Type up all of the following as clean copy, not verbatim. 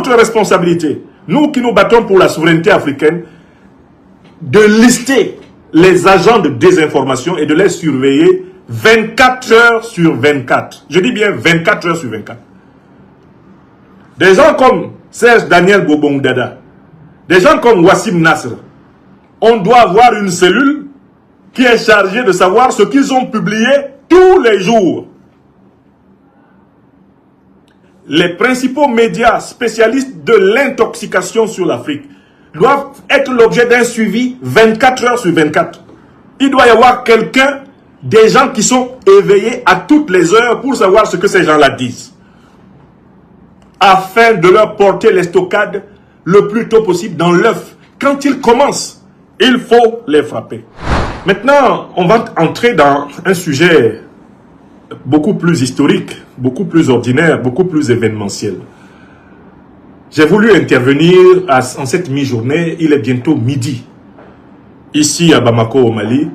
notre responsabilité, nous qui nous battons pour la souveraineté africaine, de lister les agents de désinformation et de les surveiller 24 heures sur 24. Je dis bien 24 heures sur 24. Des gens comme Serge Daniel Bobongdada, des gens comme Wassim Nasr, on doit avoir une cellule qui est chargée de savoir ce qu'ils ont publié tous les jours. Les principaux médias spécialistes de l'intoxication sur l'Afrique doivent être l'objet d'un suivi 24 heures sur 24. Il doit y avoir quelqu'un, des gens qui sont éveillés à toutes les heures pour savoir ce que ces gens-là disent, afin de leur porter l'estocade le plus tôt possible dans l'œuf. Quand ils commencent, il faut les frapper. Maintenant, on va entrer dans un sujet beaucoup plus historique, beaucoup plus ordinaire, beaucoup plus événementiel. J'ai voulu intervenir en cette mi-journée, il est bientôt midi, ici à Bamako au Mali,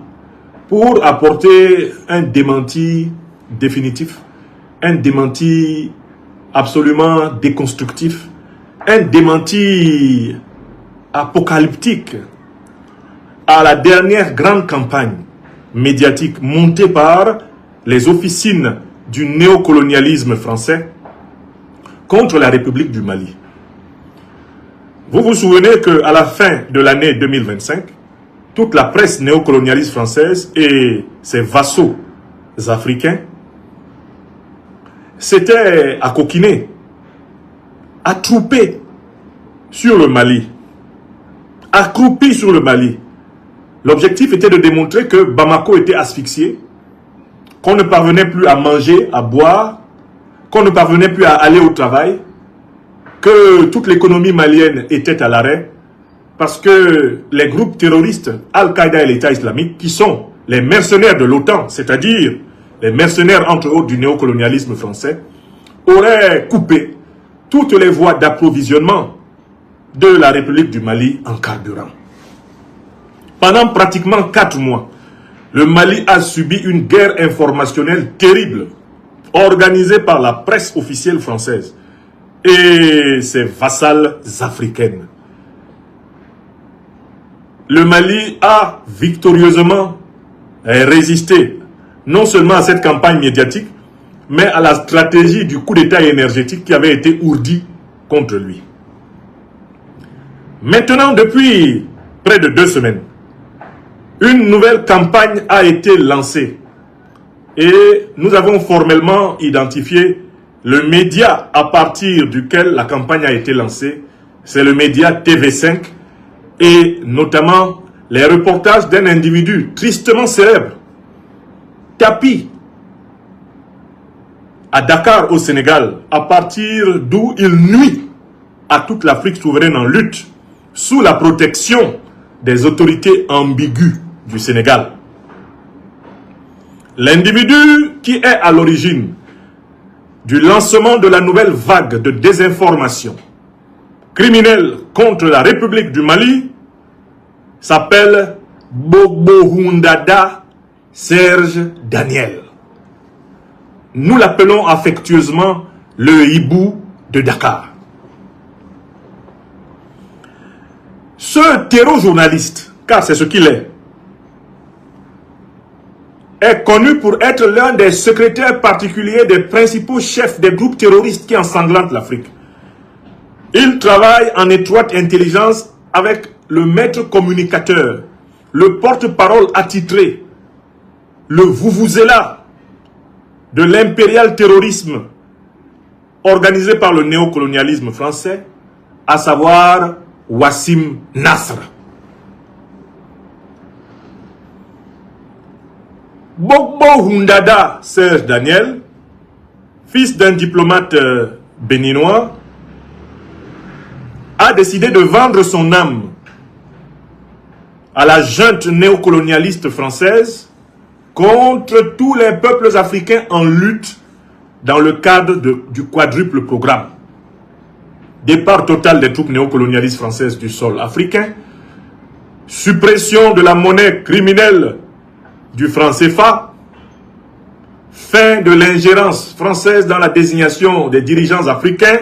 pour apporter un démenti définitif, un démenti absolument déconstructif, un démenti apocalyptique à la dernière grande campagne médiatique montée par les officines du néocolonialisme français contre la République du Mali. Vous vous souvenez qu'à la fin de l'année 2025, toute la presse néocolonialiste française et ses vassaux africains s'étaient acoquinés, attroupés sur le Mali, accroupis sur le Mali. L'objectif était de démontrer que Bamako était asphyxié, qu'on ne parvenait plus à manger, à boire, qu'on ne parvenait plus à aller au travail, que toute l'économie malienne était à l'arrêt, parce que les groupes terroristes Al-Qaïda et l'État islamique, qui sont les mercenaires de l'OTAN, c'est-à-dire les mercenaires entre autres du néocolonialisme français, auraient coupé toutes les voies d'approvisionnement de la République du Mali en carburant. Pendant pratiquement 4 mois, le Mali a subi une guerre informationnelle terrible, organisée par la presse officielle française et ses vassales africaines. Le Mali a victorieusement résisté non seulement à cette campagne médiatique, mais à la stratégie du coup d'État énergétique qui avait été ourdi contre lui. Maintenant, depuis près de 2 semaines, une nouvelle campagne a été lancée et nous avons formellement identifié le média à partir duquel la campagne a été lancée. C'est le média TV5 et notamment les reportages d'un individu tristement célèbre, Tapi, à Dakar au Sénégal, à partir d'où il nuit à toute l'Afrique souveraine en lutte sous la protection des autorités ambiguës du Sénégal. L'individu qui est à l'origine du lancement de la nouvelle vague de désinformation criminelle contre la République du Mali s'appelle Bobongdada Serge Daniel. Nous l'appelons affectueusement le hibou de Dakar. Ce terreau-journaliste, car c'est ce qu'il est connu pour être l'un des secrétaires particuliers des principaux chefs des groupes terroristes qui ensanglantent l'Afrique. Il travaille en étroite intelligence avec le maître communicateur, le porte-parole attitré, le vuvuzela de l'impérial terrorisme organisé par le néocolonialisme français, à savoir Wassim Nasr. Bobongdada Serge Daniel, fils d'un diplomate béninois, a décidé de vendre son âme à la junte néocolonialiste française contre tous les peuples africains en lutte dans le cadre du quadruple programme. Départ total des troupes néocolonialistes françaises du sol africain, suppression de la monnaie criminelle du franc CFA, fin de l'ingérence française dans la désignation des dirigeants africains,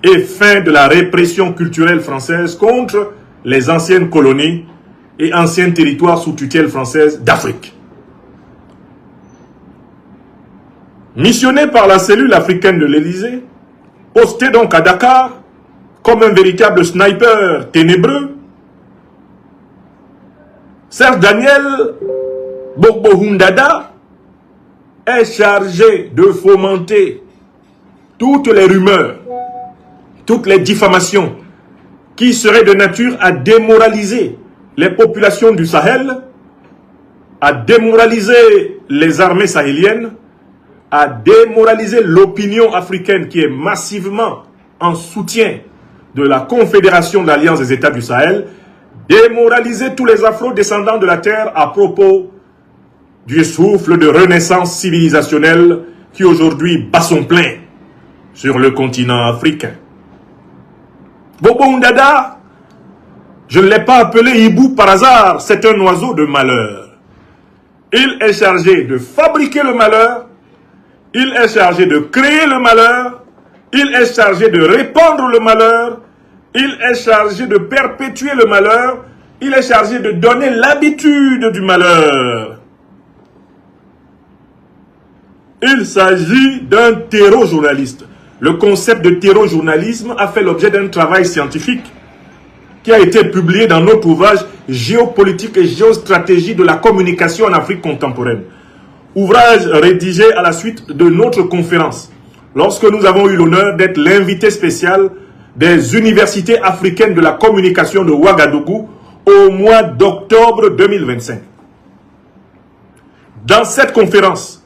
et fin de la répression culturelle française contre les anciennes colonies et anciens territoires sous tutelle française d'Afrique. Missionné par la cellule africaine de l'Élysée, posté donc à Dakar comme un véritable sniper ténébreux, Serge Daniel Gbagbo Dada est chargé de fomenter toutes les rumeurs, toutes les diffamations qui seraient de nature à démoraliser les populations du Sahel, à démoraliser les armées sahéliennes, à démoraliser l'opinion africaine qui est massivement en soutien de la Confédération de l'Alliance des États du Sahel, démoraliser tous les afro-descendants de la terre à propos du souffle de renaissance civilisationnelle qui aujourd'hui bat son plein sur le continent africain. Gbagbo Dada, je ne l'ai pas appelé hibou par hasard, c'est un oiseau de malheur. Il est chargé de fabriquer le malheur, il est chargé de créer le malheur, il est chargé de répandre le malheur, il est chargé de perpétuer le malheur, il est chargé de donner l'habitude du malheur. Il s'agit d'un terreau-journaliste. Le concept de terreau-journalisme a fait l'objet d'un travail scientifique qui a été publié dans notre ouvrage « Géopolitique et géostratégie de la communication en Afrique contemporaine ». Ouvrage rédigé à la suite de notre conférence, lorsque nous avons eu l'honneur d'être l'invité spécial des universités africaines de la communication de Ouagadougou au mois d'octobre 2025. Dans cette conférence,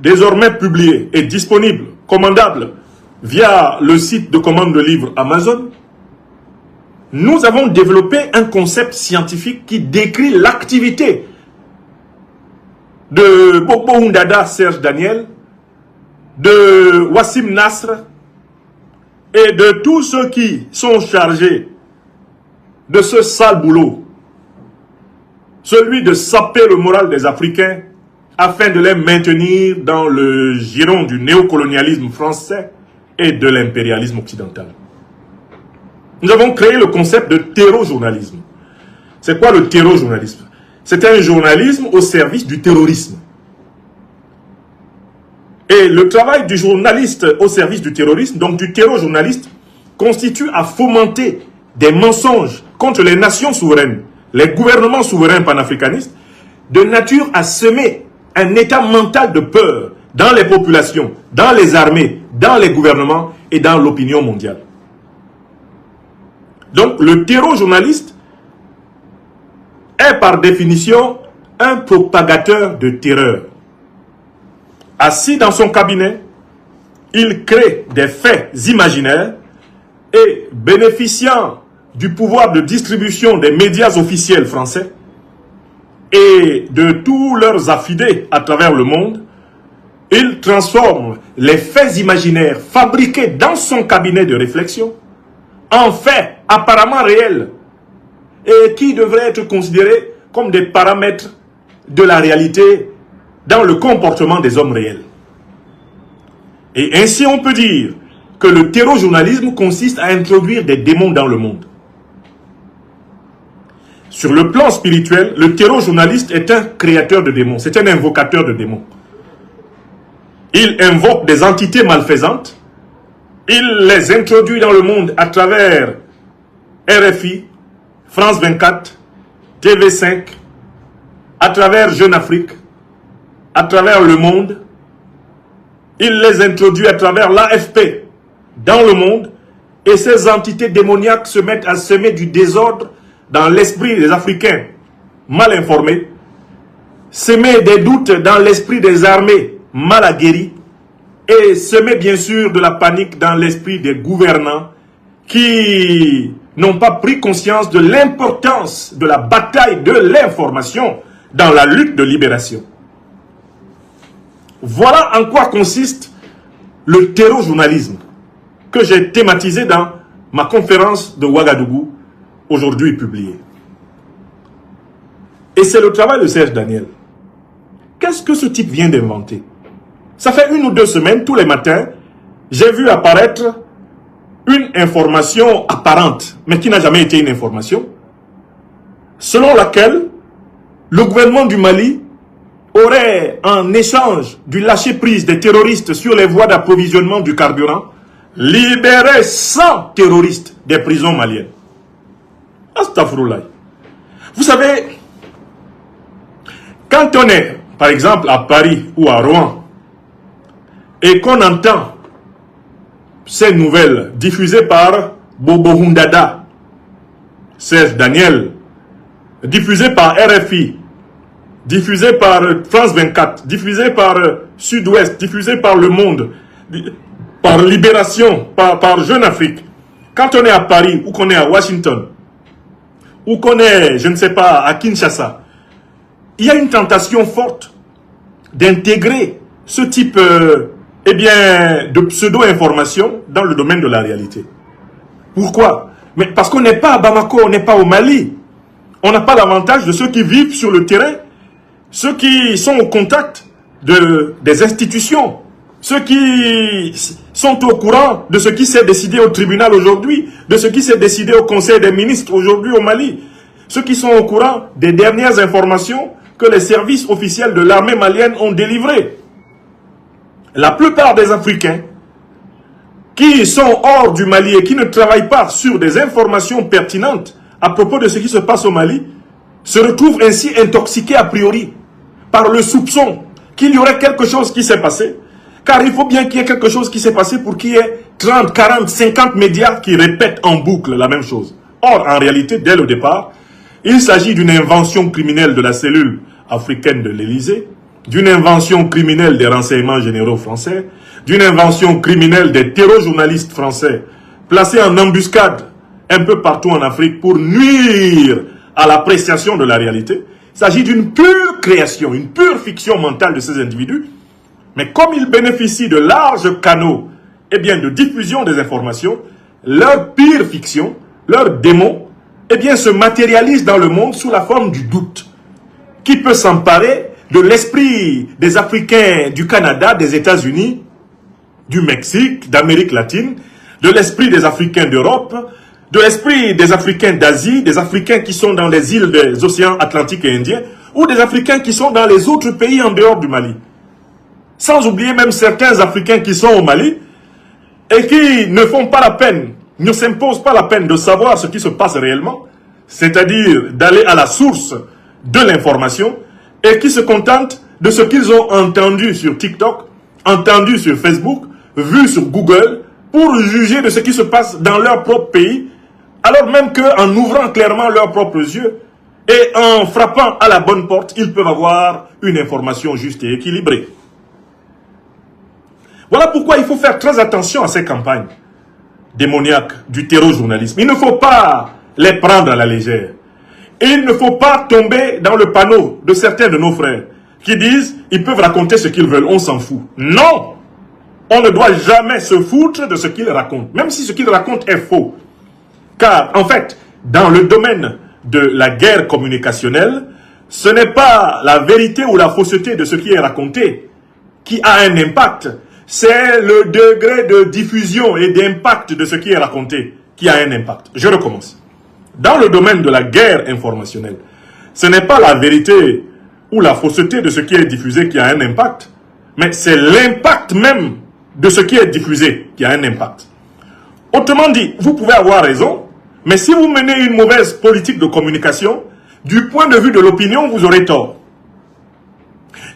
désormais publiée et disponible, commandable via le site de commande de livres Amazon, nous avons développé un concept scientifique qui décrit l'activité de Gbagbo Dada Serge Daniel, de Wassim Nasr et de tous ceux qui sont chargés de ce sale boulot, celui de saper le moral des Africains afin de les maintenir dans le giron du néocolonialisme français et de l'impérialisme occidental. Nous avons créé le concept de terreau-journalisme. C'est quoi le terreau-journalisme? C'est un journalisme au service du terrorisme. Et le travail du journaliste au service du terrorisme, donc du terreau-journaliste, constitue à fomenter des mensonges contre les nations souveraines, les gouvernements souverains panafricanistes, de nature à semer un état mental de peur dans les populations, dans les armées, dans les gouvernements et dans l'opinion mondiale. Donc le terreau-journaliste est par définition un propagateur de terreur. Assis dans son cabinet, il crée des faits imaginaires et bénéficiant du pouvoir de distribution des médias officiels français et de tous leurs affidés à travers le monde, il transforme les faits imaginaires fabriqués dans son cabinet de réflexion en faits apparemment réels et qui devraient être considérés comme des paramètres de la réalité dans le comportement des hommes réels. Et ainsi on peut dire que le terreau-journalisme consiste à introduire des démons dans le monde. Sur le plan spirituel, le terreau-journaliste est un créateur de démons, c'est un invocateur de démons. Il invoque des entités malfaisantes, il les introduit dans le monde à travers RFI, France 24, TV5, à travers Jeune Afrique, à travers Le Monde. Il les introduit à travers l'AFP dans le monde et ces entités démoniaques se mettent à semer du désordre dans l'esprit des Africains mal informés, semer des doutes dans l'esprit des armées mal aguerries et semer bien sûr de la panique dans l'esprit des gouvernants qui n'ont pas pris conscience de l'importance de la bataille de l'information dans la lutte de libération. Voilà en quoi consiste le terreau-journalisme que j'ai thématisé dans ma conférence de Ouagadougou, aujourd'hui publiée. Et c'est le travail de Serge Daniel. Qu'est-ce que ce type vient d'inventer? Ça fait 1 ou 2 semaines, tous les matins, j'ai vu apparaître une information apparente, mais qui n'a jamais été une information, selon laquelle le gouvernement du Mali aurait, en échange du lâcher-prise des terroristes sur les voies d'approvisionnement du carburant, libéré 100 terroristes des prisons maliennes. Astaghfirullah. Vous savez, quand on est, par exemple, à Paris ou à Rouen, et qu'on entend ces nouvelles diffusées par Bobo Hundada, Serge Daniel, diffusées par RFI, diffusées par France 24, diffusées par Sud-Ouest, diffusées par Le Monde, par Libération, par Jeune Afrique. Quand on est à Paris ou qu'on est à Washington, ou qu'on est, je ne sais pas, à Kinshasa, il y a une tentation forte d'intégrer ce type de pseudo-information dans le domaine de la réalité. Pourquoi? Mais parce qu'on n'est pas à Bamako, on n'est pas au Mali. On n'a pas l'avantage de ceux qui vivent sur le terrain, ceux qui sont au contact des institutions, ceux qui sont au courant de ce qui s'est décidé au tribunal aujourd'hui, de ce qui s'est décidé au Conseil des ministres aujourd'hui au Mali, ceux qui sont au courant des dernières informations que les services officiels de l'armée malienne ont délivrées. La plupart des Africains qui sont hors du Mali et qui ne travaillent pas sur des informations pertinentes à propos de ce qui se passe au Mali, se retrouvent ainsi intoxiqués a priori par le soupçon qu'il y aurait quelque chose qui s'est passé. Car il faut bien qu'il y ait quelque chose qui s'est passé pour qu'il y ait 30, 40, 50 médias qui répètent en boucle la même chose. Or, en réalité, dès le départ, il s'agit d'une invention criminelle de la cellule africaine de l'Élysée, d'une invention criminelle des renseignements généraux français, d'une invention criminelle des terror-journalistes français placés en embuscade un peu partout en Afrique pour nuire à l'appréciation de la réalité. Il s'agit d'une pure création, une pure fiction mentale de ces individus. Mais comme ils bénéficient de larges canaux de diffusion des informations, leur pire fiction, leur démon, se matérialise dans le monde sous la forme du doute, qui peut s'emparer de l'esprit des Africains du Canada, des États-Unis, du Mexique, d'Amérique latine, de l'esprit des Africains d'Europe, de l'esprit des Africains d'Asie, des Africains qui sont dans les îles des océans Atlantique et Indien, ou des Africains qui sont dans les autres pays en dehors du Mali. Sans oublier même certains Africains qui sont au Mali et qui ne font pas la peine, ne s'imposent pas la peine de savoir ce qui se passe réellement, c'est-à-dire d'aller à la source de l'information et qui se contentent de ce qu'ils ont entendu sur TikTok, entendu sur Facebook, vu sur Google, pour juger de ce qui se passe dans leur propre pays, alors même qu'en ouvrant clairement leurs propres yeux et en frappant à la bonne porte, ils peuvent avoir une information juste et équilibrée. Voilà pourquoi il faut faire très attention à ces campagnes démoniaques du terror-journalisme. Il ne faut pas les prendre à la légère. Et il ne faut pas tomber dans le panneau de certains de nos frères qui disent ils peuvent raconter ce qu'ils veulent, on s'en fout. Non! On ne doit jamais se foutre de ce qu'ils racontent, même si ce qu'ils racontent est faux. Car, en fait, dans le domaine de la guerre communicationnelle, ce n'est pas la vérité ou la fausseté de ce qui est raconté qui a un impact. C'est le degré de diffusion et d'impact de ce qui est raconté qui a un impact. Je recommence. Dans le domaine de la guerre informationnelle, ce n'est pas la vérité ou la fausseté de ce qui est diffusé qui a un impact, mais c'est l'impact même de ce qui est diffusé qui a un impact. Autrement dit, vous pouvez avoir raison, mais si vous menez une mauvaise politique de communication, du point de vue de l'opinion, vous aurez tort.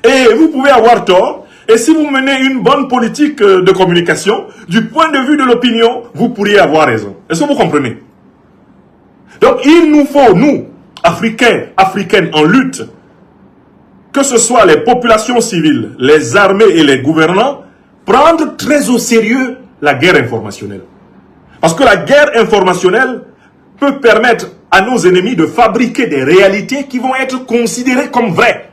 Et vous pouvez avoir tort, et si vous menez une bonne politique de communication, du point de vue de l'opinion, vous pourriez avoir raison. Est-ce que vous comprenez? Donc il nous faut, nous, Africains, Africaines en lutte, que ce soit les populations civiles, les armées et les gouvernants, prendre très au sérieux la guerre informationnelle. Parce que la guerre informationnelle peut permettre à nos ennemis de fabriquer des réalités qui vont être considérées comme vraies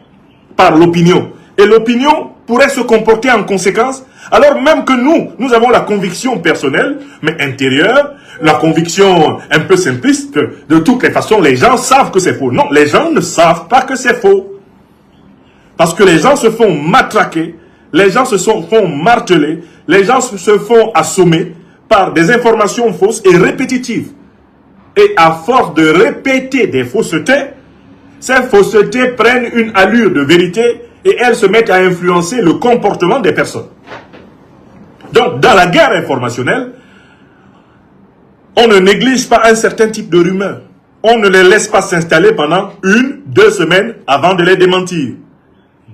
par l'opinion. Et l'opinion pourrait se comporter en conséquence, alors même que nous avons la conviction personnelle, mais intérieure, la conviction un peu simpliste, que de toutes les façons, les gens savent que c'est faux. Non, les gens ne savent pas que c'est faux. Parce que les gens se font matraquer, les gens font marteler, les gens se font assommer par des informations fausses et répétitives. Et à force de répéter des faussetés, ces faussetés prennent une allure de vérité et elles se mettent à influencer le comportement des personnes. Donc, dans la guerre informationnelle, on ne néglige pas un certain type de rumeurs. On ne les laisse pas s'installer pendant 1-2 semaines avant de les démentir.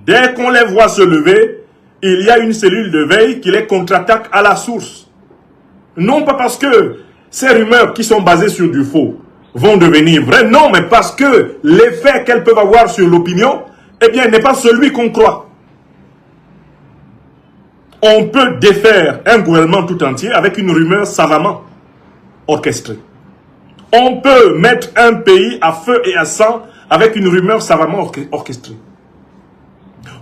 Dès qu'on les voit se lever, il y a une cellule de veille qui les contre-attaque à la source. Non pas parce que ces rumeurs qui sont basées sur du faux vont devenir vraies, non, mais parce que l'effet qu'elles peuvent avoir sur l'opinion, eh bien, n'est pas celui qu'on croit. On peut défaire un gouvernement tout entier avec une rumeur savamment orchestrée. On peut mettre un pays à feu et à sang avec une rumeur savamment orchestrée.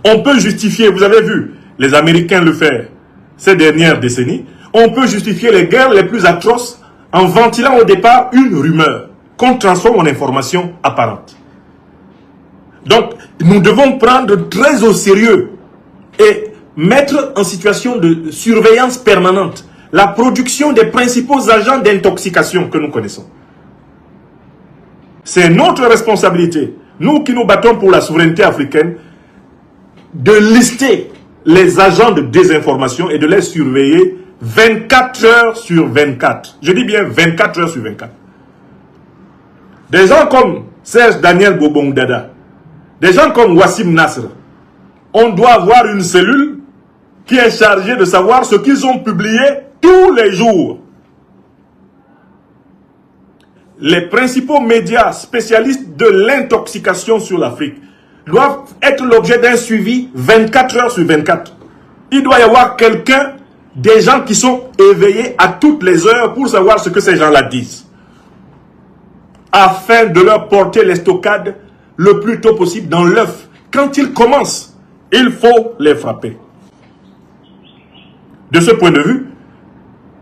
On peut justifier, vous avez vu les Américains le faire ces dernières décennies, on peut justifier les guerres les plus atroces en ventilant au départ une rumeur qu'on transforme en information apparente. Donc, nous devons prendre très au sérieux et mettre en situation de surveillance permanente la production des principaux agents d'intoxication que nous connaissons. C'est notre responsabilité, nous qui nous battons pour la souveraineté africaine, de lister les agents de désinformation et de les surveiller 24 heures sur 24. Je dis bien 24 heures sur 24. Des gens comme Serge Daniel Bobongdada, des gens comme Wassim Nasr, on doit avoir une cellule qui est chargée de savoir ce qu'ils ont publié tous les jours. Les principaux médias spécialistes de l'intoxication sur l'Afrique doivent être l'objet d'un suivi 24 heures sur 24. Il doit y avoir quelqu'un, des gens qui sont éveillés à toutes les heures pour savoir ce que ces gens-là disent, afin de leur porter l'estocade le plus tôt possible dans l'œuf. Quand ils commencent, il faut les frapper. De ce point de vue,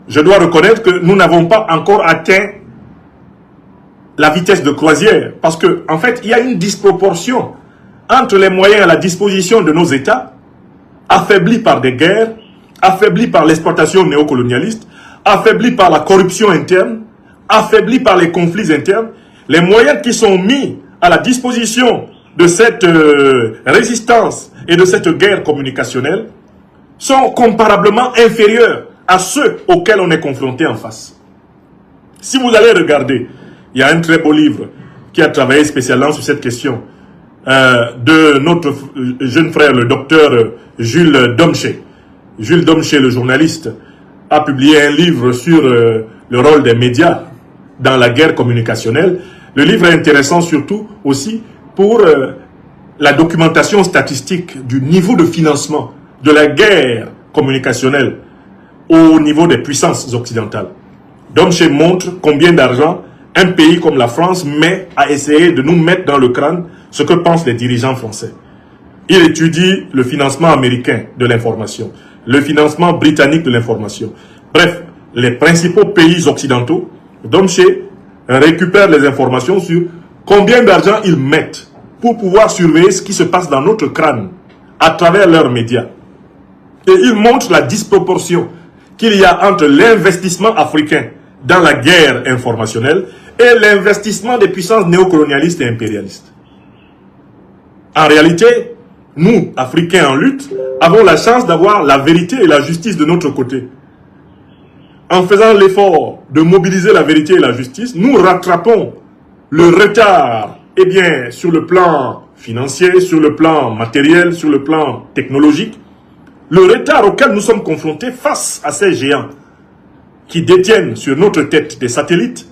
je dois reconnaître que nous n'avons pas encore atteint la vitesse de croisière, parce que en fait, il y a une disproportion entre les moyens à la disposition de nos États, affaiblis par des guerres, affaiblis par l'exploitation néocolonialiste, affaiblis par la corruption interne, affaiblis par les conflits internes, les moyens qui sont mis à la disposition de cette résistance et de cette guerre communicationnelle sont comparablement inférieurs à ceux auxquels on est confronté en face. Si vous allez regarder, il y a un très beau livre qui a travaillé spécialement sur cette question de notre jeune frère, le docteur Jules Domché. Jules Domché, le journaliste, a publié un livre sur le rôle des médias dans la guerre communicationnelle. Le livre est intéressant surtout aussi pour la documentation statistique du niveau de financement de la guerre communicationnelle au niveau des puissances occidentales. Domché montre combien d'argent un pays comme la France met à essayer de nous mettre dans le crâne ce que pensent les dirigeants français. Il étudie le financement américain de l'information, le financement britannique de l'information. Bref, les principaux pays occidentaux, Domché récupère les informations sur combien d'argent ils mettent pour pouvoir surveiller ce qui se passe dans notre crâne à travers leurs médias. Et il montre la disproportion qu'il y a entre l'investissement africain dans la guerre informationnelle et l'investissement des puissances néocolonialistes et impérialistes. En réalité, nous, Africains en lutte, avons la chance d'avoir la vérité et la justice de notre côté. En faisant l'effort de mobiliser la vérité et la justice, nous rattrapons le retard, eh bien, sur le plan financier, sur le plan matériel, sur le plan technologique, le retard auquel nous sommes confrontés face à ces géants qui détiennent sur notre tête des satellites,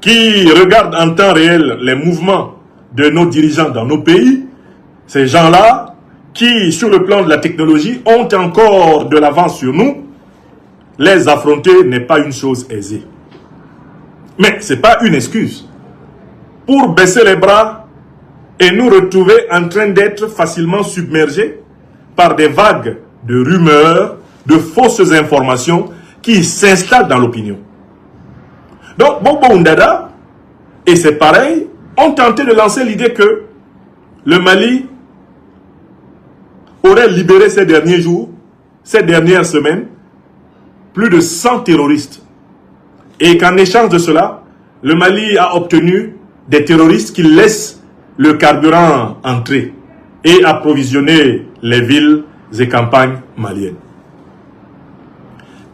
qui regardent en temps réel les mouvements de nos dirigeants dans nos pays. Ces gens-là, qui sur le plan de la technologie ont encore de l'avance sur nous, les affronter n'est pas une chose aisée. Mais ce n'est pas une excuse pour baisser les bras et nous retrouver en train d'être facilement submergés par des vagues de rumeurs, de fausses informations qui s'installent dans l'opinion. Donc, Bobongdada, et c'est pareil, ont tenté de lancer l'idée que le Mali aurait libéré ces derniers jours, ces dernières semaines, plus de 100 terroristes. Et qu'en échange de cela, le Mali a obtenu des terroristes qui laissent le carburant entrer et approvisionner les villes et campagnes maliennes.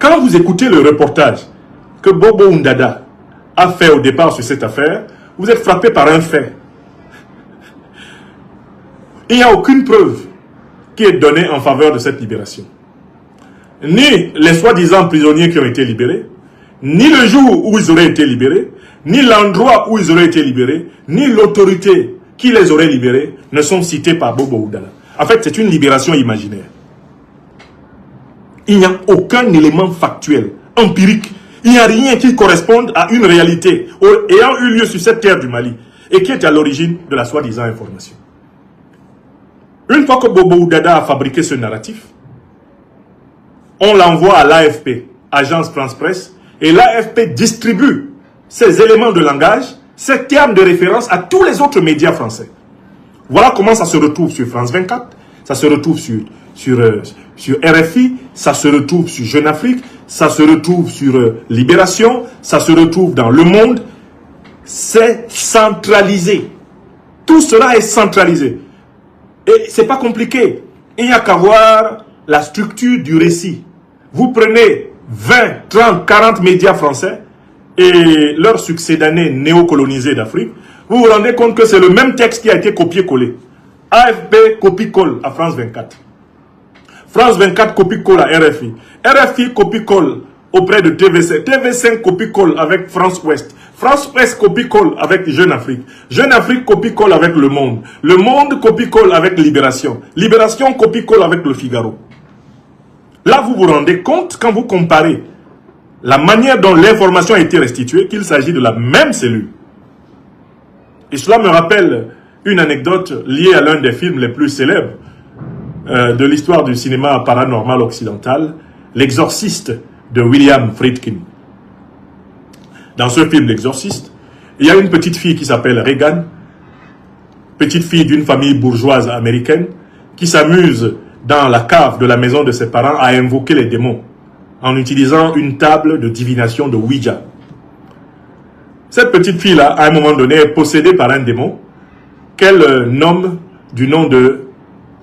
Quand vous écoutez le reportage que Bobo Oundada a fait au départ sur cette affaire, vous êtes frappé par un fait. Il n'y a aucune preuve qui est donnée en faveur de cette libération. Ni les soi-disant prisonniers qui ont été libérés, ni le jour où ils auraient été libérés, ni l'endroit où ils auraient été libérés, ni l'autorité qui les aurait libérés ne sont cités par Bobo Oundada. En fait, c'est une libération imaginaire. Il n'y a aucun élément factuel, empirique. Il n'y a rien qui corresponde à une réalité ayant eu lieu sur cette terre du Mali et qui est à l'origine de la soi-disant information. Une fois que Bobo Oundada a fabriqué ce narratif, on l'envoie à l'AFP, Agence France Presse, et l'AFP distribue ces éléments de langage, ces termes de référence à tous les autres médias français. Voilà comment ça se retrouve sur France 24, ça se retrouve sur RFI, ça se retrouve sur Jeune Afrique, ça se retrouve sur Libération, ça se retrouve dans Le Monde. C'est centralisé. Tout cela est centralisé. Et c'est pas compliqué. Il n'y a qu'à voir la structure du récit. Vous prenez 20, 30, 40 médias français et leurs succédanés néocolonisés d'Afrique, vous vous rendez compte que c'est le même texte qui a été copié-collé. AFP copie-colle à France 24. France 24 copie-colle à RFI. RFI copie-colle auprès de TV5. TV5 copie-colle avec France Ouest. France Ouest copie-colle avec Jeune Afrique. Jeune Afrique copie-colle avec Le Monde. Le Monde copie-colle avec Libération. Libération copie-colle avec Le Figaro. Là, vous vous rendez compte, quand vous comparez la manière dont l'information a été restituée, qu'il s'agit de la même cellule. Et cela me rappelle une anecdote liée à l'un des films les plus célèbres de l'histoire du cinéma paranormal occidental, L'Exorciste de William Friedkin. Dans ce film, L'Exorciste, il y a une petite fille qui s'appelle Regan, petite fille d'une famille bourgeoise américaine, qui s'amuse dans la cave de la maison de ses parents à invoquer les démons en utilisant une table de divination de Ouija. Cette petite fille-là, à un moment donné, est possédée par un démon qu'elle nomme du nom de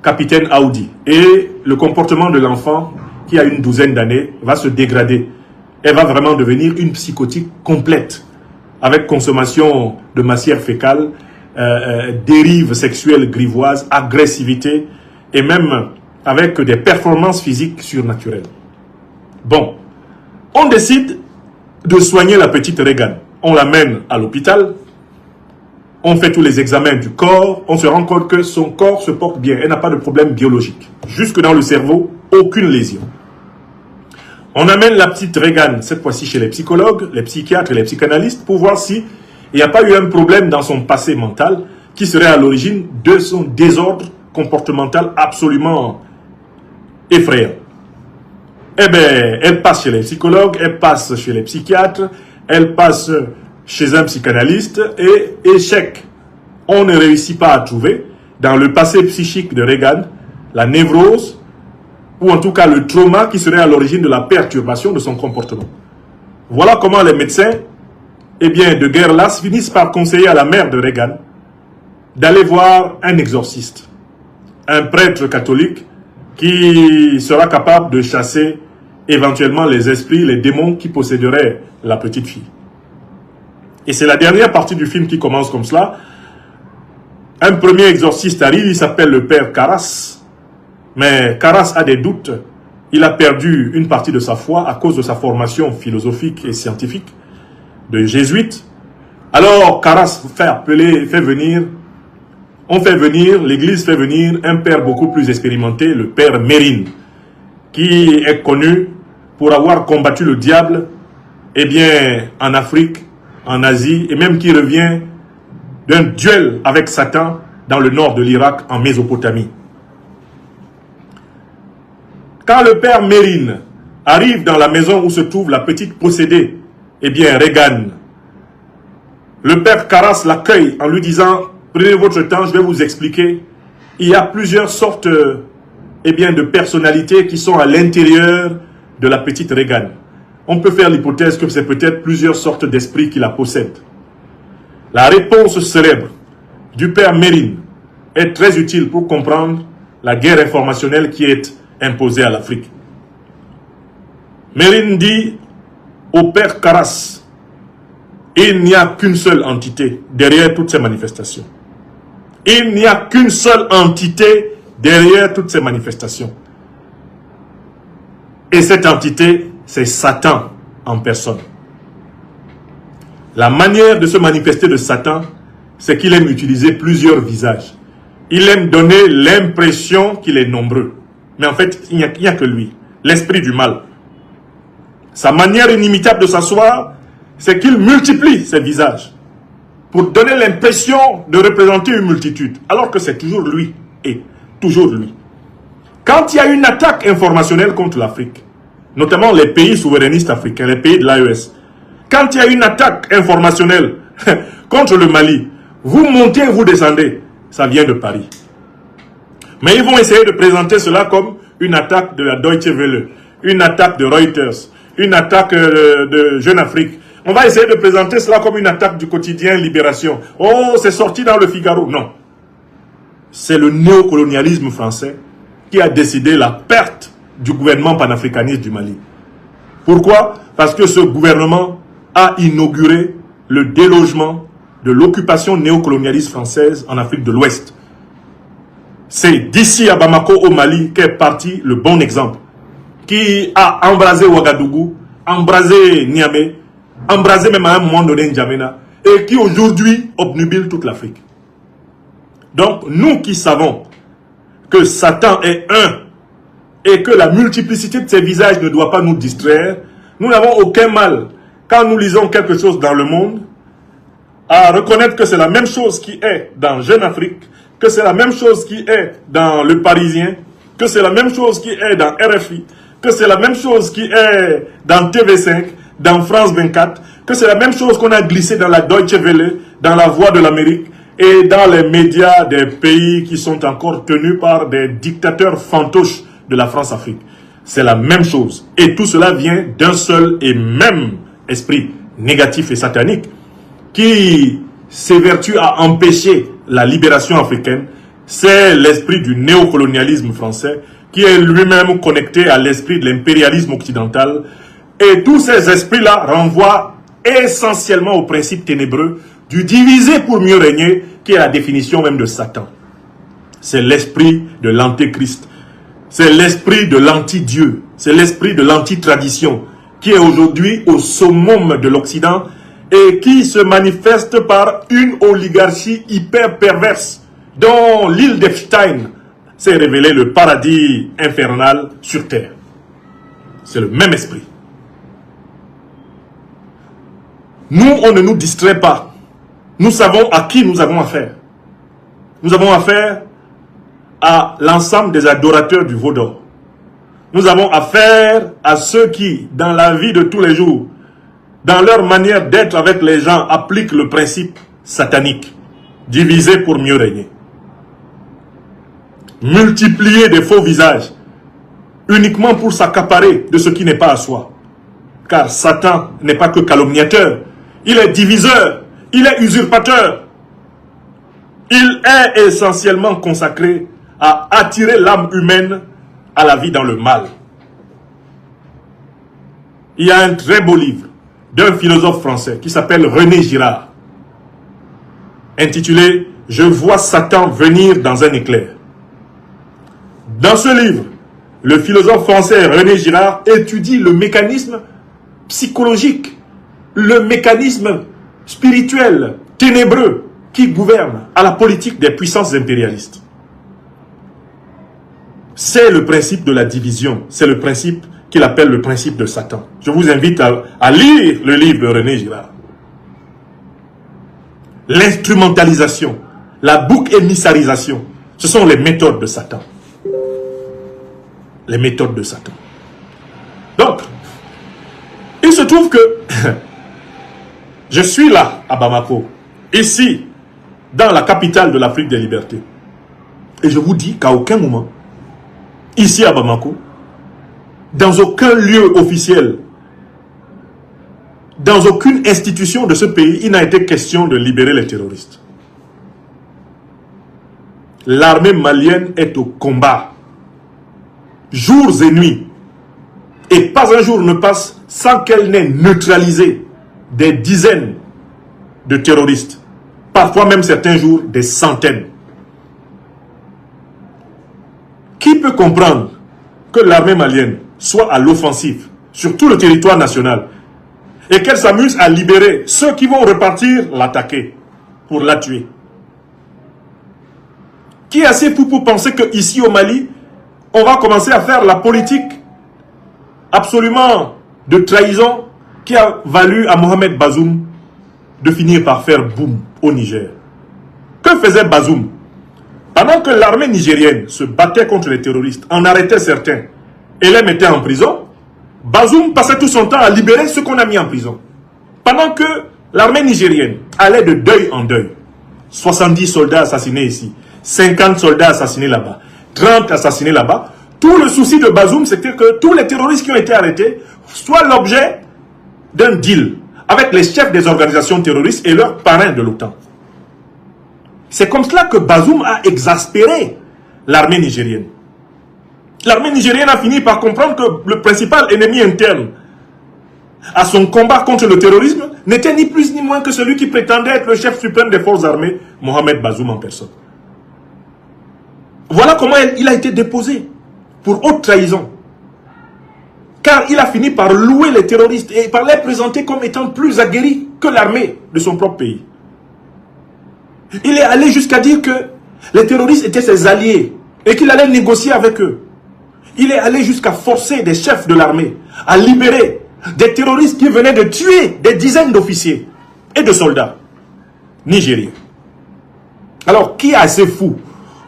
Capitaine Audi. Et le comportement de l'enfant, qui a une douzaine d'années, va se dégrader. Elle va vraiment devenir une psychotique complète, avec consommation de matière fécale, dérives sexuelles grivoises, agressivité, et même avec des performances physiques surnaturelles. Bon, on décide de soigner la petite Regan. On l'amène à l'hôpital, on fait tous les examens du corps, on se rend compte que son corps se porte bien, elle n'a pas de problème biologique. Jusque dans le cerveau, aucune lésion. On amène la petite Regan, cette fois-ci chez les psychologues, les psychiatres et les psychanalystes, pour voir s'il n'y a pas eu un problème dans son passé mental qui serait à l'origine de son désordre comportemental absolument effrayant. Eh bien, elle passe chez les psychologues, elle passe chez les psychiatres, elle passe chez un psychanalyste et échec. On ne réussit pas à trouver dans le passé psychique de Regan la névrose ou en tout cas le trauma qui serait à l'origine de la perturbation de son comportement. Voilà comment les médecins, eh bien, de guerre lasse, finissent par conseiller à la mère de Regan d'aller voir un exorciste, un prêtre catholique qui sera capable de chasser éventuellement les esprits, les démons qui posséderaient la petite fille. Et c'est la dernière partie du film qui commence comme cela. Un premier exorciste arrive, il s'appelle le père Carras. Mais Carras a des doutes. Il a perdu une partie de sa foi à cause de sa formation philosophique et scientifique de jésuite. Alors Carras l'église fait venir un père beaucoup plus expérimenté, le père Mérine, qui est connu pour avoir combattu le diable, eh bien, en Afrique, en Asie, et même qui revient d'un duel avec Satan dans le nord de l'Irak, en Mésopotamie. Quand le père Mérine arrive dans la maison où se trouve la petite possédée, eh bien, Regan, le père Carras l'accueille en lui disant « Prenez votre temps, je vais vous expliquer. Il y a plusieurs sortes eh bien, de personnalités qui sont à l'intérieur de la petite Regan. on peut faire l'hypothèse que c'est peut-être plusieurs sortes d'esprits qui la possèdent. La réponse célèbre du père Mérine est très utile pour comprendre la guerre informationnelle qui est imposée à l'Afrique. Mérine dit au père Karas, il n'y a qu'une seule entité derrière toutes ces manifestations. Il n'y a qu'une seule entité derrière toutes ces manifestations. Et cette entité, c'est Satan en personne. La manière de se manifester de Satan, c'est qu'il aime utiliser plusieurs visages. Il aime donner l'impression qu'il est nombreux. Mais en fait, il n'y a que lui, l'esprit du mal. Sa manière inimitable de s'asseoir, c'est qu'il multiplie ses visages pour donner l'impression de représenter une multitude, alors que c'est toujours lui et toujours lui. Quand il y a une attaque informationnelle contre l'Afrique, notamment les pays souverainistes africains, les pays de l'AES, quand il y a une attaque informationnelle contre le Mali, vous montez, vous descendez, ça vient de Paris. Mais ils vont essayer de présenter cela comme une attaque de la Deutsche Welle, une attaque de Reuters, une attaque de Jeune Afrique. On va essayer de présenter cela comme une attaque du quotidien Libération. Oh, c'est sorti dans le Figaro. Non. C'est le néocolonialisme français qui a décidé la perte du gouvernement panafricaniste du Mali. Pourquoi? Parce que ce gouvernement a inauguré le délogement de l'occupation néocolonialiste française en Afrique de l'Ouest. C'est d'ici à Bamako au Mali qu'est parti le bon exemple, qui a embrasé Ouagadougou, embrasé Niamey, embrasé même à un moment donné N'Djamena, et qui aujourd'hui obnubile toute l'Afrique. Donc nous qui savons que Satan est un, et que la multiplicité de ses visages ne doit pas nous distraire, nous n'avons aucun mal, quand nous lisons quelque chose dans le monde, à reconnaître que c'est la même chose qui est dans Jeune Afrique, que c'est la même chose qui est dans Le Parisien, que c'est la même chose qui est dans RFI, que c'est la même chose qui est dans TV5, dans France 24, que c'est la même chose qu'on a glissé dans la Deutsche Welle, dans la Voix de l'Amérique et dans les médias des pays qui sont encore tenus par des dictateurs fantoches de la France-Afrique. C'est la même chose. Et tout cela vient d'un seul et même esprit négatif et satanique qui s'évertue à empêcher la libération africaine. C'est l'esprit du néocolonialisme français qui est lui-même connecté à l'esprit de l'impérialisme occidental. Et tous ces esprits-là renvoient essentiellement au principe ténébreux du diviser pour mieux régner, qui est la définition même de Satan. C'est l'esprit de l'antéchrist. C'est l'esprit de l'anti-Dieu. C'est l'esprit de l'anti-tradition qui est aujourd'hui au summum de l'Occident et qui se manifeste par une oligarchie hyper perverse dont l'île d'Epstein s'est révélé le paradis infernal sur terre. C'est le même esprit. Nous, on ne nous distrait pas. Nous savons à qui nous avons affaire. Nous avons affaire à l'ensemble des adorateurs du veau d'or. Nous avons affaire à ceux qui, dans la vie de tous les jours, dans leur manière d'être avec les gens, appliquent le principe satanique. Diviser pour mieux régner. Multiplier des faux visages, uniquement pour s'accaparer de ce qui n'est pas à soi. Car Satan n'est pas que calomniateur, il est diviseur, il est usurpateur. Il est essentiellement consacré à attirer l'âme humaine à la vie dans le mal. Il y a un très beau livre d'un philosophe français qui s'appelle René Girard, intitulé « Je vois Satan venir dans un éclair ». Dans ce livre, le philosophe français René Girard étudie le mécanisme psychologique, le mécanisme spirituel, ténébreux, qui gouverne à la politique des puissances impérialistes. C'est le principe de la division, c'est le principe qu'il appelle le principe de Satan. Je vous invite à lire le livre de René Girard. L'instrumentalisation, la bouc émissarisation, ce sont les méthodes de Satan. Les méthodes de Satan. Donc, il se trouve que je suis là, à Bamako, ici, dans la capitale de l'Afrique des libertés. Et je vous dis qu'à aucun moment, ici à Bamako, dans aucun lieu officiel dans aucune institution de ce pays, il n'a été question de libérer les terroristes. L'armée malienne est au combat, jours et nuits. Et pas un jour ne passe sans qu'elle n'ait neutralisé des dizaines de terroristes. Parfois même certains jours, des centaines. Qui peut comprendre que l'armée malienne soit à l'offensive sur tout le territoire national et qu'elle s'amuse à libérer ceux qui vont repartir l'attaquer pour la tuer? Qui est assez fou pour penser qu'ici au Mali, on va commencer à faire la politique absolument de trahison qui a valu à Mohamed Bazoum de finir par faire boum au Niger? Que faisait Bazoum? Pendant que l'armée nigérienne se battait contre les terroristes, en arrêtait certains et les mettait en prison, Bazoum passait tout son temps à libérer ceux qu'on a mis en prison. Pendant que l'armée nigérienne allait de deuil en deuil. 70 soldats assassinés ici, 50 soldats assassinés là-bas, 30 assassinés là-bas. Tout le souci de Bazoum, c'était que tous les terroristes qui ont été arrêtés soient l'objet d'un deal avec les chefs des organisations terroristes et leurs parrains de l'OTAN. C'est comme cela que Bazoum a exaspéré l'armée nigérienne. L'armée nigérienne a fini par comprendre que le principal ennemi interne à son combat contre le terrorisme n'était ni plus ni moins que celui qui prétendait être le chef suprême des forces armées, Mohamed Bazoum en personne. Voilà comment il a été déposé pour haute trahison. Car il a fini par louer les terroristes et par les présenter comme étant plus aguerris que l'armée de son propre pays. Il est allé jusqu'à dire que les terroristes étaient ses alliés et qu'il allait négocier avec eux. Il est allé jusqu'à forcer des chefs de l'armée à libérer des terroristes qui venaient de tuer des dizaines d'officiers et de soldats nigériens. Alors, qui est assez fou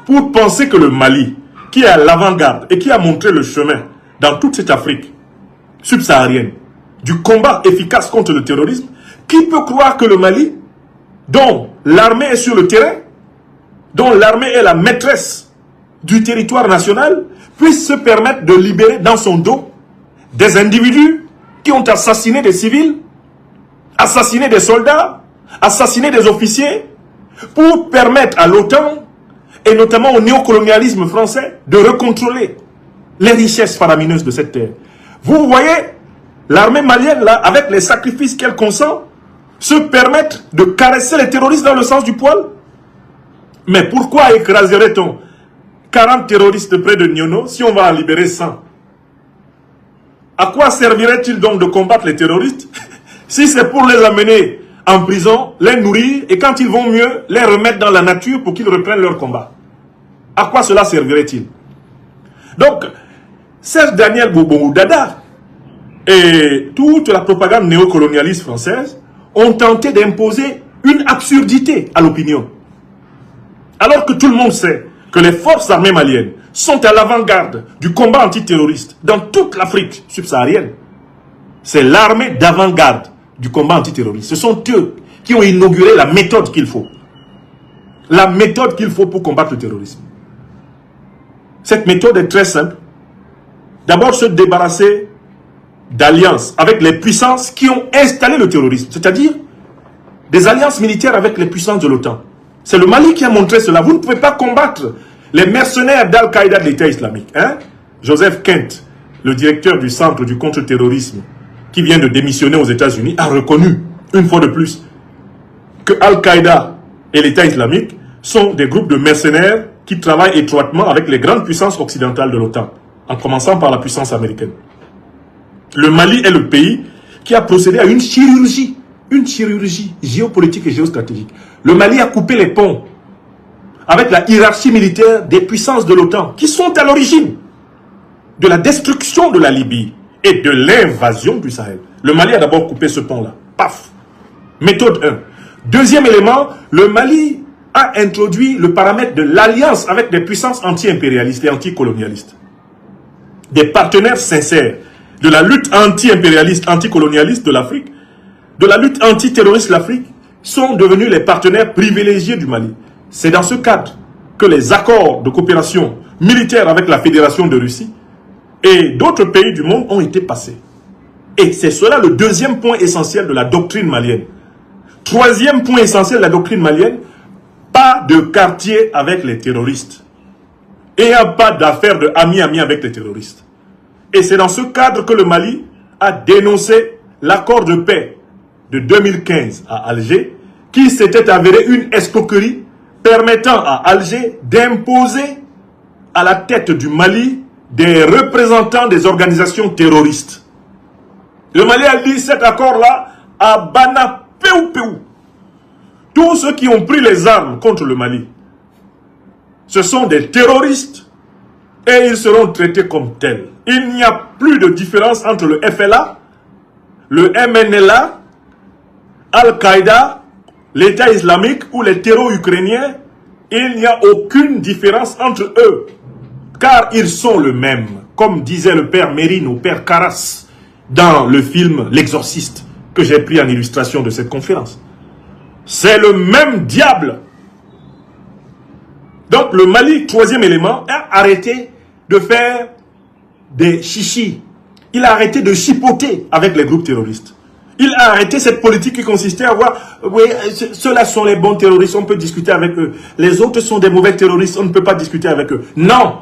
pour penser que le Mali, qui est à l'avant-garde et qui a montré le chemin dans toute cette Afrique subsaharienne du combat efficace contre le terrorisme, qui peut croire que le Mali, dont l'armée est sur le terrain, dont l'armée est la maîtresse du territoire national, puisse se permettre de libérer dans son dos des individus qui ont assassiné des civils, assassiné des soldats, assassiné des officiers, pour permettre à l'OTAN, et notamment au néocolonialisme français, de recontrôler les richesses faramineuses de cette terre. Vous voyez, l'armée malienne, là, avec les sacrifices qu'elle consent, se permettre de caresser les terroristes dans le sens du poil. Mais pourquoi écraserait-on 40 terroristes près de Niono si on va en libérer 100? À quoi servirait-il donc de combattre les terroristes si c'est pour les amener en prison, les nourrir et quand ils vont mieux, les remettre dans la nature pour qu'ils reprennent leur combat? À quoi cela servirait-il? Donc, Serge Daniel Bobo Dada et toute la propagande néocolonialiste française ont tenté d'imposer une absurdité à l'opinion. Alors que tout le monde sait que les forces armées maliennes sont à l'avant-garde du combat antiterroriste dans toute l'Afrique subsaharienne. C'est l'armée d'avant-garde du combat antiterroriste. Ce sont eux qui ont inauguré la méthode qu'il faut. La méthode qu'il faut pour combattre le terrorisme. Cette méthode est très simple. D'abord, se débarrasser d'alliances avec les puissances qui ont installé le terrorisme. C'est-à-dire des alliances militaires avec les puissances de l'OTAN. C'est le Mali qui a montré cela. Vous ne pouvez pas combattre les mercenaires d'Al-Qaïda de l'État islamique. Hein? Joseph Kent, le directeur du centre du contre-terrorisme, qui vient de démissionner aux États-Unis, a reconnu, une fois de plus, que Al-Qaïda et l'État islamique sont des groupes de mercenaires qui travaillent étroitement avec les grandes puissances occidentales de l'OTAN, en commençant par la puissance américaine. Le Mali est le pays qui a procédé à une chirurgie géopolitique et géostratégique. Le Mali a coupé les ponts avec la hiérarchie militaire des puissances de l'OTAN, qui sont à l'origine de la destruction de la Libye et de l'invasion du Sahel. Le Mali a d'abord coupé ce pont-là. Paf! Méthode 1. Deuxième élément, le Mali a introduit le paramètre de l'alliance avec des puissances anti-impérialistes et anticolonialistes. Des partenaires sincères de la lutte anti-impérialiste, anticolonialiste de l'Afrique, de la lutte antiterroriste de l'Afrique, sont devenus les partenaires privilégiés du Mali. C'est dans ce cadre que les accords de coopération militaire avec la Fédération de Russie et d'autres pays du monde ont été passés. Et c'est cela le deuxième point essentiel de la doctrine malienne. Troisième point essentiel de la doctrine malienne, pas de quartier avec les terroristes. Et il n'y a pas d'affaire de ami-ami avec les terroristes. Et c'est dans ce cadre que le Mali a dénoncé l'accord de paix de 2015 à Alger, qui s'était avéré une escroquerie permettant à Alger d'imposer à la tête du Mali des représentants des organisations terroristes. Le Mali a dit cet accord-là à Bana Peu. Tous ceux qui ont pris les armes contre le Mali, ce sont des terroristes et ils seront traités comme tels. Il n'y a plus de différence entre le FLA, le MNLA, Al-Qaïda, l'État islamique ou les terreaux ukrainiens. Il n'y a aucune différence entre eux, car ils sont le même, comme disait le père Mérine ou père Carras dans le film L'Exorciste, que j'ai pris en illustration de cette conférence. C'est le même diable. Donc le Mali, troisième élément, a arrêté de faire des chichis. Il a arrêté de chipoter avec les groupes terroristes. Il a arrêté cette politique qui consistait à voir, oui, ceux-là sont les bons terroristes, on peut discuter avec eux. Les autres sont des mauvais terroristes, on ne peut pas discuter avec eux. Non,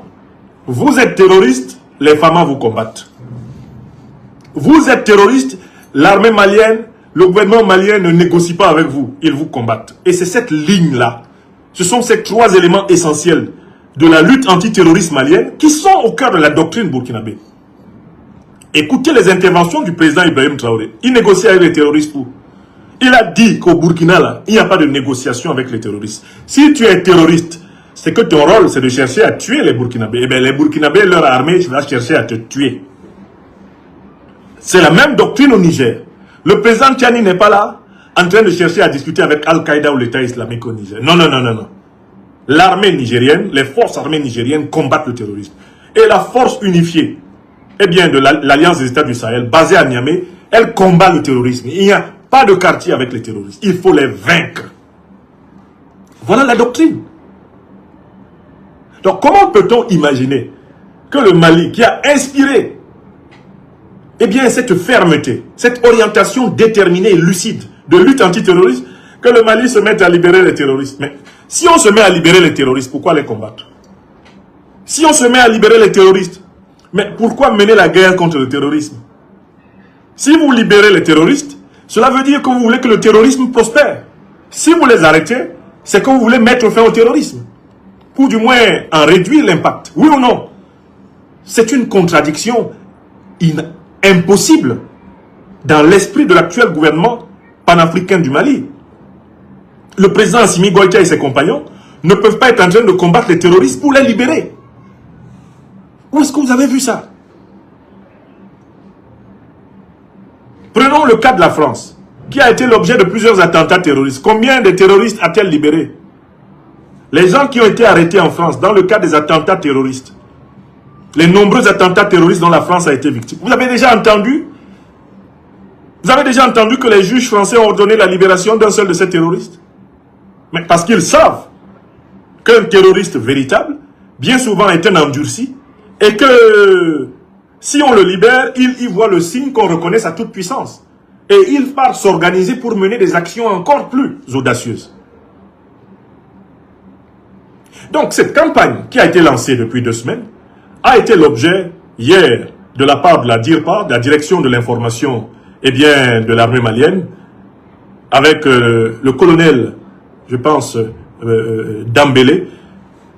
vous êtes terroriste, les FAMA vous combattent. Vous êtes terroriste, l'armée malienne, le gouvernement malien ne négocie pas avec vous, ils vous combattent. Et c'est cette ligne-là, ce sont ces trois éléments essentiels de la lutte antiterroriste malienne qui sont au cœur de la doctrine burkinabé. Écoutez les interventions du président Ibrahim Traoré. Il négocie avec les terroristes pour. Il a dit qu'au Burkina, là, il n'y a pas de négociation avec les terroristes. Si tu es terroriste, c'est que ton rôle, c'est de chercher à tuer les Burkinabés. Eh bien, les Burkinabés, leur armée, va chercher à te tuer. C'est la même doctrine au Niger. Le président Tchani n'est pas là, en train de chercher à discuter avec Al-Qaïda ou l'État islamique au Niger. Non. L'armée nigérienne, les forces armées nigériennes combattent le terrorisme. Et la force unifiée, eh bien, de l'Alliance des États du Sahel, basée à Niamey, elle combat le terrorisme. Il n'y a pas de quartier avec les terroristes. Il faut les vaincre. Voilà la doctrine. Donc, comment peut-on imaginer que le Mali, qui a inspiré, eh bien, cette fermeté, cette orientation déterminée et lucide de lutte antiterroriste, que le Mali se mette à libérer les terroristes. Mais si on se met à libérer les terroristes, pourquoi les combattre? Si on se met à libérer les terroristes, mais pourquoi mener la guerre contre le terrorisme? Si vous libérez les terroristes, cela veut dire que vous voulez que le terrorisme prospère. Si vous les arrêtez, c'est que vous voulez mettre fin au terrorisme. Ou du moins en réduire l'impact. Oui ou non? C'est une contradiction impossible dans l'esprit de l'actuel gouvernement panafricain du Mali. Le président Assimi Goïta et ses compagnons ne peuvent pas être en train de combattre les terroristes pour les libérer. Où est-ce que vous avez vu ça? Prenons le cas de la France, qui a été l'objet de plusieurs attentats terroristes. Combien de terroristes a-t-elle libéré? Les gens qui ont été arrêtés en France dans le cas des attentats terroristes, les nombreux attentats terroristes dont la France a été victime. Vous avez déjà entendu? Vous avez déjà entendu que les juges français ont ordonné la libération d'un seul de ces terroristes? Mais parce qu'ils savent qu'un terroriste véritable, bien souvent est un endurci, et que si on le libère, il y voit le signe qu'on reconnaît sa toute puissance. Et il part s'organiser pour mener des actions encore plus audacieuses. Donc cette campagne qui a été lancée depuis 2 semaines a été l'objet hier de la part de la DIRPA, de la direction de l'information eh bien de l'armée malienne, avec le colonel, je pense, Dambélé.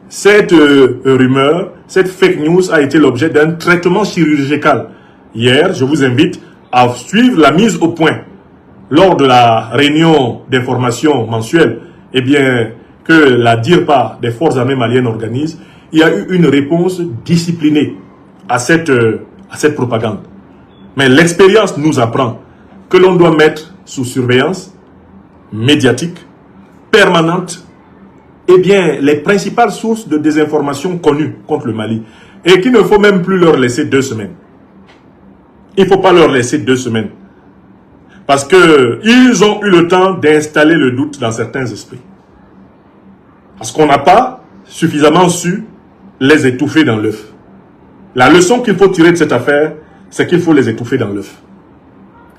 Cette rumeur, cette fake news a été l'objet d'un traitement chirurgical. Hier, je vous invite à suivre la mise au point lors de la réunion d'information mensuelle, eh bien, que la DIRPA des forces armées maliennes organise. Il y a eu une réponse disciplinée à cette propagande. Mais l'expérience nous apprend que l'on doit mettre sous surveillance médiatique, permanente, eh bien, les principales sources de désinformation connues contre le Mali. Et qu'il ne faut même plus leur laisser 2 semaines. Il ne faut pas leur laisser 2 semaines. Parce qu'ils ont eu le temps d'installer le doute dans certains esprits. Parce qu'on n'a pas suffisamment su les étouffer dans l'œuf. La leçon qu'il faut tirer de cette affaire, c'est qu'il faut les étouffer dans l'œuf.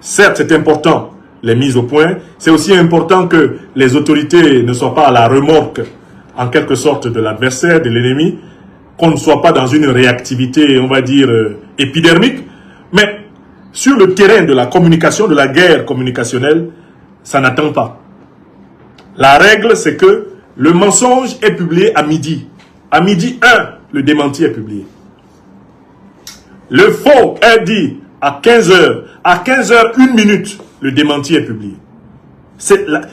Certes, c'est important, les mises au point. C'est aussi important que les autorités ne soient pas à la remorque, en quelque sorte, de l'adversaire, de l'ennemi, qu'on ne soit pas dans une réactivité, on va dire, épidermique. Mais sur le terrain de la communication, de la guerre communicationnelle, ça n'attend pas. La règle, c'est que le mensonge est publié à midi. À midi 1, le démenti est publié. Le faux est dit à 15h. À 15h, 1 minute, le démenti est publié.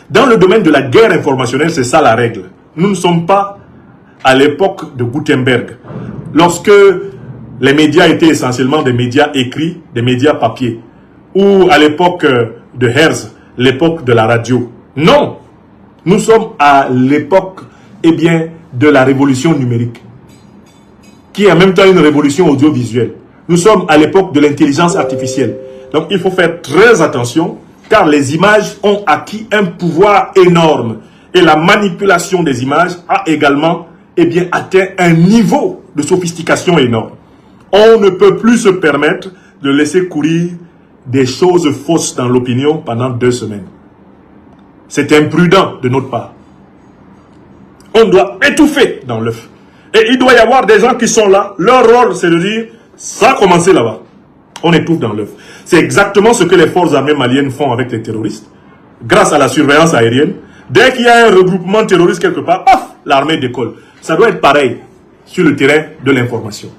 Dans le domaine de la guerre informationnelle, c'est ça la règle. Nous ne sommes pas à l'époque de Gutenberg, lorsque les médias étaient essentiellement des médias écrits, des médias papier, ou à l'époque de Hertz, l'époque de la radio. Non, nous sommes à l'époque, eh bien, de la révolution numérique, qui est en même temps une révolution audiovisuelle. Nous sommes à l'époque de l'intelligence artificielle. Donc il faut faire très attention, car les images ont acquis un pouvoir énorme. Et la manipulation des images a également, eh bien, atteint un niveau de sophistication énorme. On ne peut plus se permettre de laisser courir des choses fausses dans l'opinion pendant 2 semaines. C'est imprudent de notre part. On doit étouffer dans l'œuf. Et il doit y avoir des gens qui sont là. Leur rôle, c'est de dire, ça a commencé là-bas. On étouffe dans l'œuf. C'est exactement ce que les forces armées maliennes font avec les terroristes. Grâce à la surveillance aérienne, dès qu'il y a un regroupement terroriste quelque part, paf, l'armée décolle. Ça doit être pareil sur le terrain de l'information.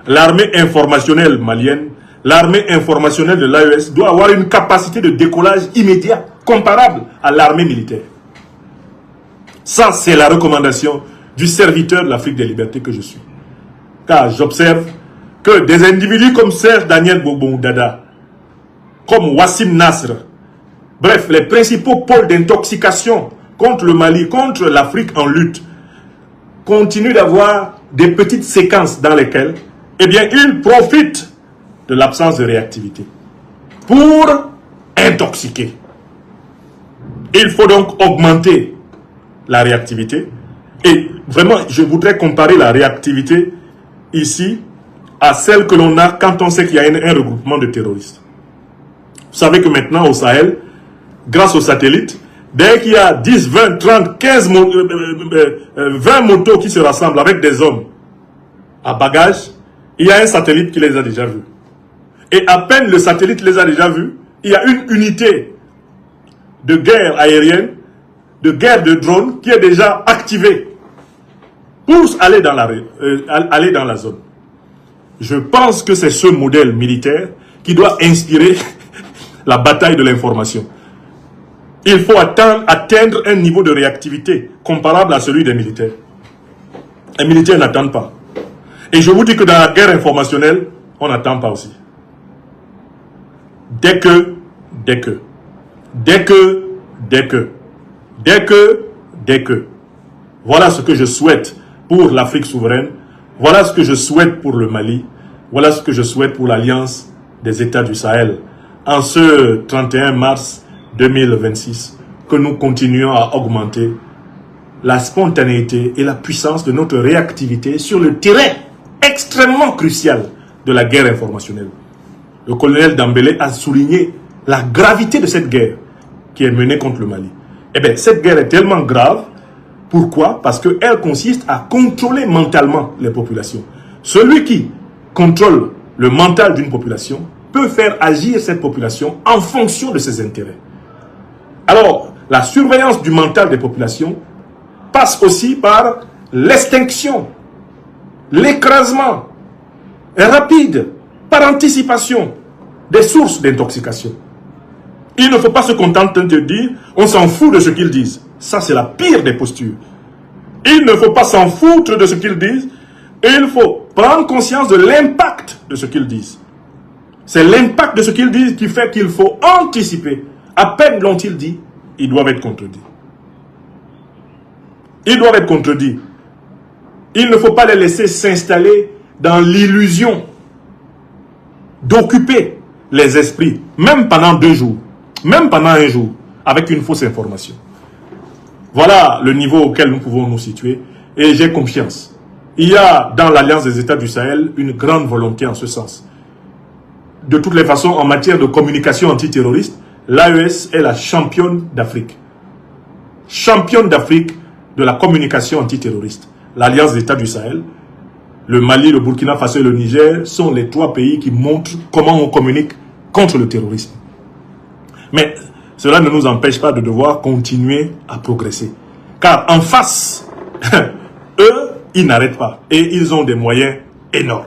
L'armée informationnelle malienne, l'armée informationnelle de l'AES doit avoir une capacité de décollage immédiat, comparable à l'armée militaire. Ça, c'est la recommandation du serviteur de l'Afrique des libertés que je suis. Car j'observe que des individus comme Serge Daniel Bobon-Dada, comme Wassim Nasr, bref, les principaux pôles d'intoxication contre le Mali, contre l'Afrique en lutte, continuent d'avoir des petites séquences dans lesquelles, eh bien, ils profitent de l'absence de réactivité pour intoxiquer. Il faut donc augmenter la réactivité. Et vraiment, je voudrais comparer la réactivité ici à celle que l'on a quand on sait qu'il y a un regroupement de terroristes. Vous savez que maintenant au Sahel, grâce aux satellites, dès qu'il y a 10, 20, 30, 15, 20 motos qui se rassemblent avec des hommes à bagages, il y a un satellite qui les a déjà vus. Et à peine le satellite les a déjà vus, il y a une unité de guerre aérienne, de guerre de drones qui est déjà activée pour aller dans la zone. Je pense que c'est ce modèle militaire qui doit inspirer la bataille de l'information. Il faut atteindre un niveau de réactivité comparable à celui des militaires. Les militaires n'attendent pas. Et je vous dis que dans la guerre informationnelle, on n'attend pas aussi. Dès que, voilà ce que je souhaite pour l'Afrique souveraine, voilà ce que je souhaite pour le Mali, voilà ce que je souhaite pour l'Alliance des États du Sahel. En ce 31 mars 2026, que nous continuions à augmenter la spontanéité et la puissance de notre réactivité sur le terrain extrêmement crucial de la guerre informationnelle. Le colonel Dambélé a souligné la gravité de cette guerre qui est menée contre le Mali. Eh bien, cette guerre est tellement grave. Pourquoi? Parce qu'elle consiste à contrôler mentalement les populations. Celui qui contrôle le mental d'une population peut faire agir cette population en fonction de ses intérêts. Alors, la surveillance du mental des populations passe aussi par l'extinction, l'écrasement rapide, par anticipation, des sources d'intoxication. Il ne faut pas se contenter de dire « on s'en fout de ce qu'ils disent ». Ça, c'est la pire des postures. Il ne faut pas s'en foutre de ce qu'ils disent. Il faut prendre conscience de l'impact de ce qu'ils disent. C'est l'impact de ce qu'ils disent qui fait qu'il faut anticiper. À peine l'ont-ils dit, ils doivent être contredits. Ils doivent être contredits. Il ne faut pas les laisser s'installer dans l'illusion d'occuper les esprits, même pendant 2 jours, même pendant 1 jour, avec une fausse information. Voilà le niveau auquel nous pouvons nous situer et j'ai confiance. Il y a dans l'Alliance des États du Sahel une grande volonté en ce sens de toutes les façons, en matière de communication antiterroriste, l'AES est la championne d'Afrique. Championne d'Afrique de la communication antiterroriste. L'Alliance des États du Sahel, le Mali, le Burkina Faso et le Niger sont les 3 pays qui montrent comment on communique contre le terrorisme. Mais cela ne nous empêche pas de devoir continuer à progresser. Car en face, eux, ils n'arrêtent pas. Et ils ont des moyens énormes.